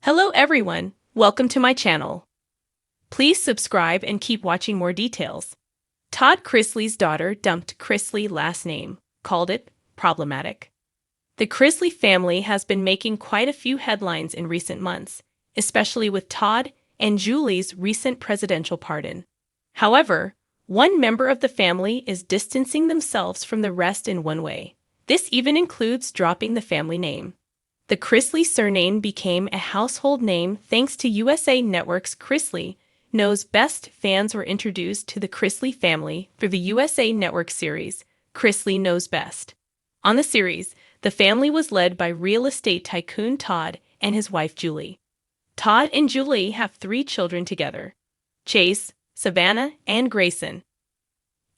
Hello everyone, welcome to my channel. Please subscribe and keep watching more details. Todd Chrisley's daughter dumped Chrisley last name, called it problematic. The Chrisley family has been making quite a few headlines in recent months, especially with Todd and Julie's recent presidential pardon. However, one member of the family is distancing themselves from the rest in one way. This even includes dropping the family name. The Chrisley surname became a household name thanks to USA Network's Chrisley Knows Best. Fans were introduced to the Chrisley family through the USA Network series, Chrisley Knows Best. On the series, the family was led by real estate tycoon Todd and his wife Julie. Todd and Julie have 3 children together: Chase, Savannah, and Grayson.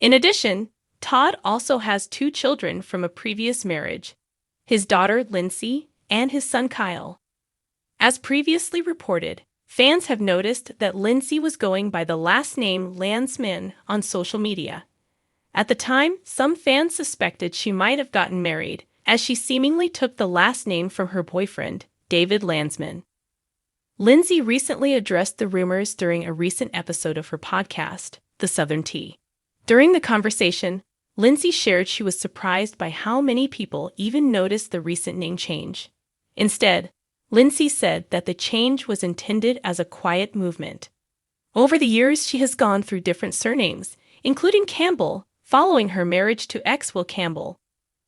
In addition, Todd also has 2 children from a previous marriage: his daughter Lindsay and his son Kyle. As previously reported, fans have noticed that Lindsay was going by the last name Landsman on social media. At the time, some fans suspected she might have gotten married, as she seemingly took the last name from her boyfriend, David Landsman. Lindsay recently addressed the rumors during a recent episode of her podcast, The Southern Tea. During the conversation, Lindsay shared she was surprised by how many people even noticed the recent name change. Instead, Lindsay said that the change was intended as a quiet movement. Over the years, she has gone through different surnames, including Campbell, following her marriage to ex-Will Campbell.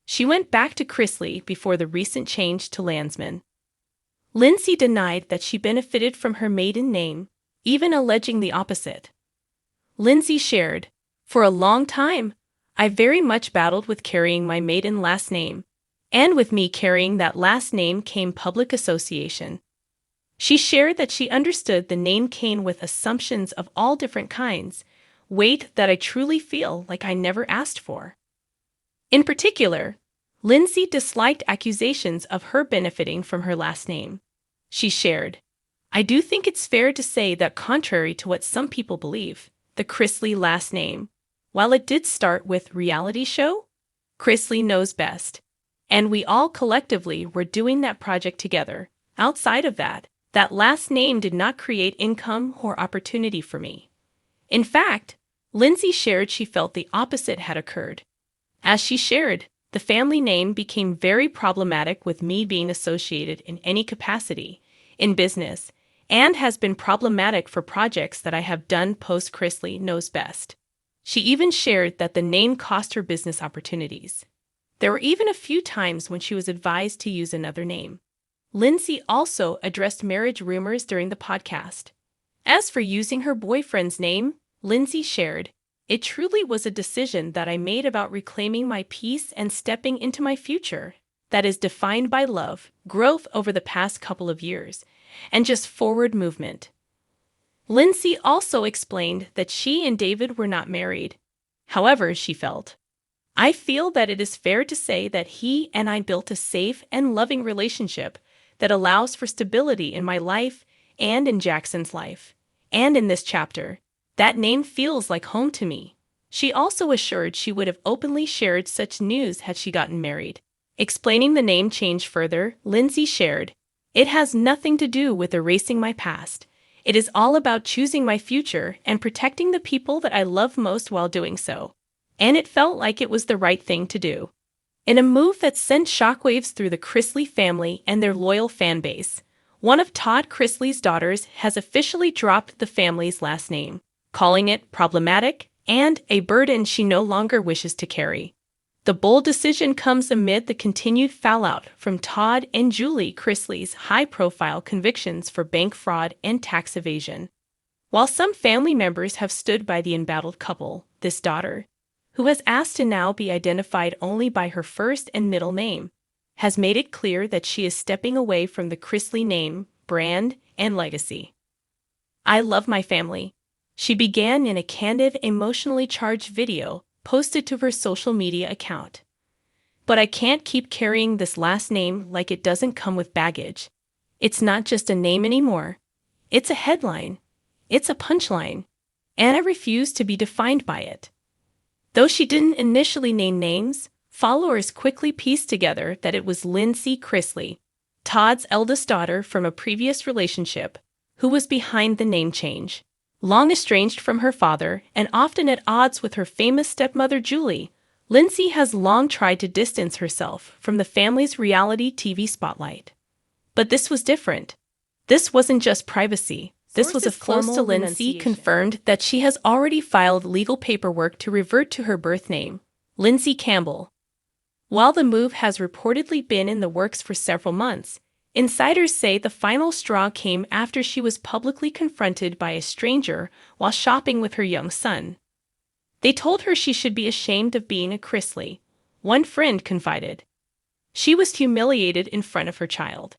She went back to Chrisley before the recent change to Landsman. Lindsay denied that she benefited from her maiden name, even alleging the opposite. Lindsay shared, "For a long time, I very much battled with carrying my maiden last name. And with me carrying that last name came public association." She shared that she understood the name came with assumptions of all different kinds, weight that I truly feel like I never asked for. In particular, Lindsay disliked accusations of her benefiting from her last name. She shared, "I do think it's fair to say that contrary to what some people believe, the Chrisley last name, while it did start with reality show, Chrisley Knows Best, and we all collectively were doing that project together. Outside of that, that last name did not create income or opportunity for me." In fact, Lindsay shared she felt the opposite had occurred. As she shared, "The family name became very problematic with me being associated in any capacity, in business, and has been problematic for projects that I have done post Chrisley Knows Best." She even shared that the name cost her business opportunities. There were even a few times when she was advised to use another name. Lindsay also addressed marriage rumors during the podcast. As for using her boyfriend's name, Lindsay shared, "It truly was a decision that I made about reclaiming my peace and stepping into my future that is defined by love, growth over the past couple of years, and just forward movement." Lindsay also explained that she and David were not married. However, she felt, "I feel that it is fair to say that he and I built a safe and loving relationship that allows for stability in my life and in Jackson's life. And in this chapter, that name feels like home to me." She also assured she would have openly shared such news had she gotten married. Explaining the name change further, Lindsay shared, "It has nothing to do with erasing my past. It is all about choosing my future and protecting the people that I love most while doing so. And it felt like it was the right thing to do." In a move that sent shockwaves through the Chrisley family and their loyal fan base, one of Todd Chrisley's daughters has officially dropped the family's last name, calling it problematic and a burden she no longer wishes to carry. The bold decision comes amid the continued fallout from Todd and Julie Chrisley's high-profile convictions for bank fraud and tax evasion. While some family members have stood by the embattled couple, this daughter, who has asked to now be identified only by her first and middle name, has made it clear that she is stepping away from the Chrisley name, brand, and legacy. "I love my family," she began in a candid, emotionally charged video posted to her social media account. "But I can't keep carrying this last name like it doesn't come with baggage. It's not just a name anymore. It's a headline. It's a punchline. And I refuse to be defined by it." Though she didn't initially name names, followers quickly pieced together that it was Lindsay Chrisley. Todd's eldest daughter from a previous relationship, who was behind the name change. Long estranged from her father and often at odds with her famous stepmother Julie, Lindsay has long tried to distance herself from the family's reality TV spotlight. But this was different. This wasn't just privacy. This was a close to Lindsay confirmed that she has already filed legal paperwork to revert to her birth name, Lindsay Campbell. While the move has reportedly been in the works for several months, insiders say the final straw came after she was publicly confronted by a stranger while shopping with her young son. They told her she should be ashamed of being a Chrisley, one friend confided. She was humiliated in front of her child.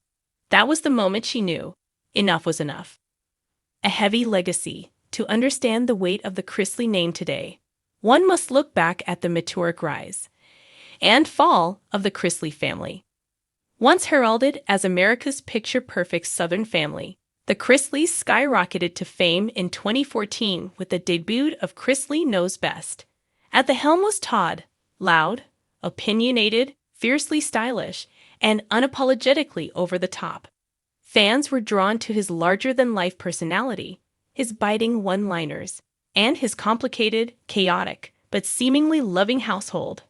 That was the moment she knew enough was enough. A heavy legacy. To understand the weight of the Chrisley name today, one must look back at the meteoric rise and fall of the Chrisley family. Once heralded as America's picture-perfect Southern family, the Chrisleys skyrocketed to fame in 2014 with the debut of Chrisley Knows Best. At the helm was Todd, loud, opinionated, fiercely stylish, and unapologetically over the top. Fans were drawn to his larger-than-life personality, his biting one-liners, and his complicated, chaotic, but seemingly loving household.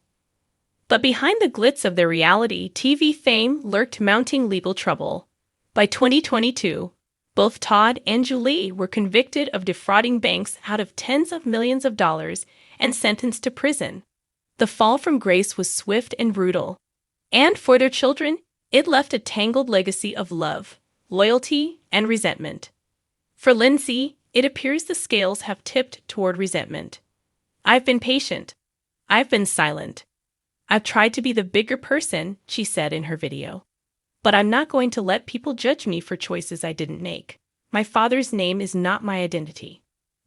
But behind the glitz of their reality TV fame lurked mounting legal trouble. By 2022, both Todd and Julie were convicted of defrauding banks out of tens of millions of dollars and sentenced to prison. The fall from grace was swift and brutal. And for their children, it left a tangled legacy of love, loyalty, and resentment. For Lindsay, it appears the scales have tipped toward resentment. I've been patient. I've been silent. I've tried to be the bigger person, she said in her video. But I'm not going to let people judge me for choices I didn't make. My father's name is not my identity.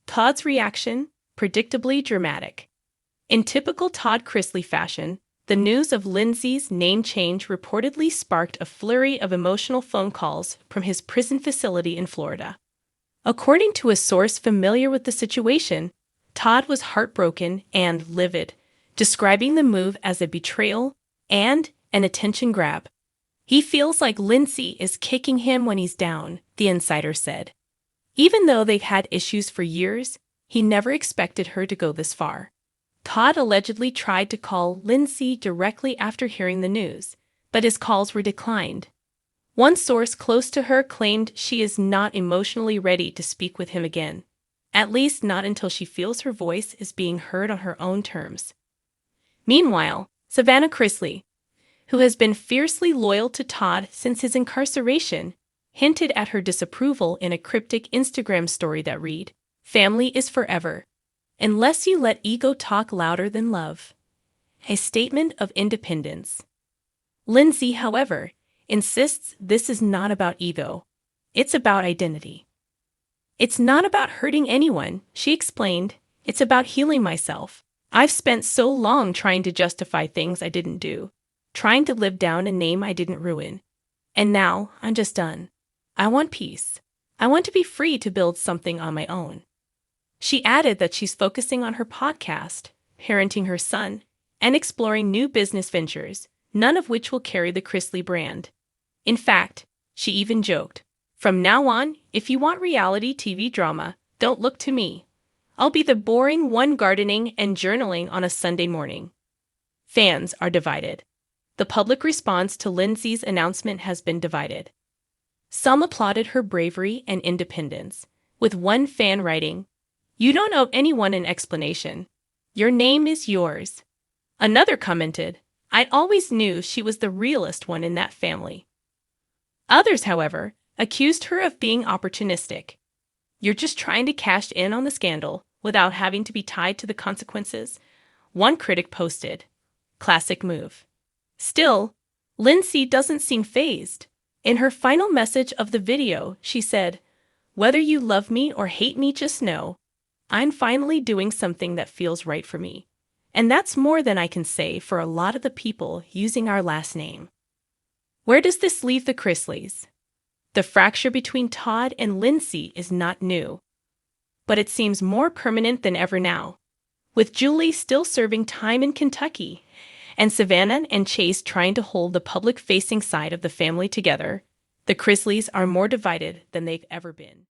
Todd's reaction, predictably dramatic. In typical Todd Chrisley fashion, the news of Lindsay's name change reportedly sparked a flurry of emotional phone calls from his prison facility in Florida. According to a source familiar with the situation, Todd was heartbroken and livid, describing the move as a betrayal and an attention grab. He feels like Lindsay is kicking him when he's down, the insider said. Even though they've had issues for years, he never expected her to go this far. Todd allegedly tried to call Lindsay directly after hearing the news, but his calls were declined. One source close to her claimed she is not emotionally ready to speak with him again, at least not until she feels her voice is being heard on her own terms. Meanwhile, Savannah Chrisley, who has been fiercely loyal to Todd since his incarceration, hinted at her disapproval in a cryptic Instagram story that read, "Family is forever, unless you let ego talk louder than love." A statement of independence. Lindsay, however, insists this is not about ego. It's about identity. It's not about hurting anyone, she explained. It's about healing myself. I've spent so long trying to justify things I didn't do, trying to live down a name I didn't ruin. And now I'm just done. I want peace. I want to be free to build something on my own. She added that she's focusing on her podcast, parenting her son, and exploring new business ventures, none of which will carry the Chrisley brand. In fact, she even joked, "From now on, if you want reality TV drama, don't look to me. I'll be the boring one gardening and journaling on a Sunday morning." Fans are divided. The public response to Lindsay's announcement has been divided. Some applauded her bravery and independence, with one fan writing, "You don't owe anyone an explanation. Your name is yours." Another commented, "I always knew she was the realest one in that family." Others, however, accused her of being opportunistic. "You're just trying to cash in on the scandal without having to be tied to the consequences," one critic posted. Classic move. Still, Lindsay doesn't seem fazed. In her final message of the video, she said, "Whether you love me or hate me, just know, I'm finally doing something that feels right for me. And that's more than I can say for a lot of the people using our last name." Where does this leave the Chrisleys? The fracture between Todd and Lindsay is not new, but it seems more permanent than ever now. With Julie still serving time in Kentucky, and Savannah and Chase trying to hold the public-facing side of the family together, The Chrisleys are more divided than they've ever been.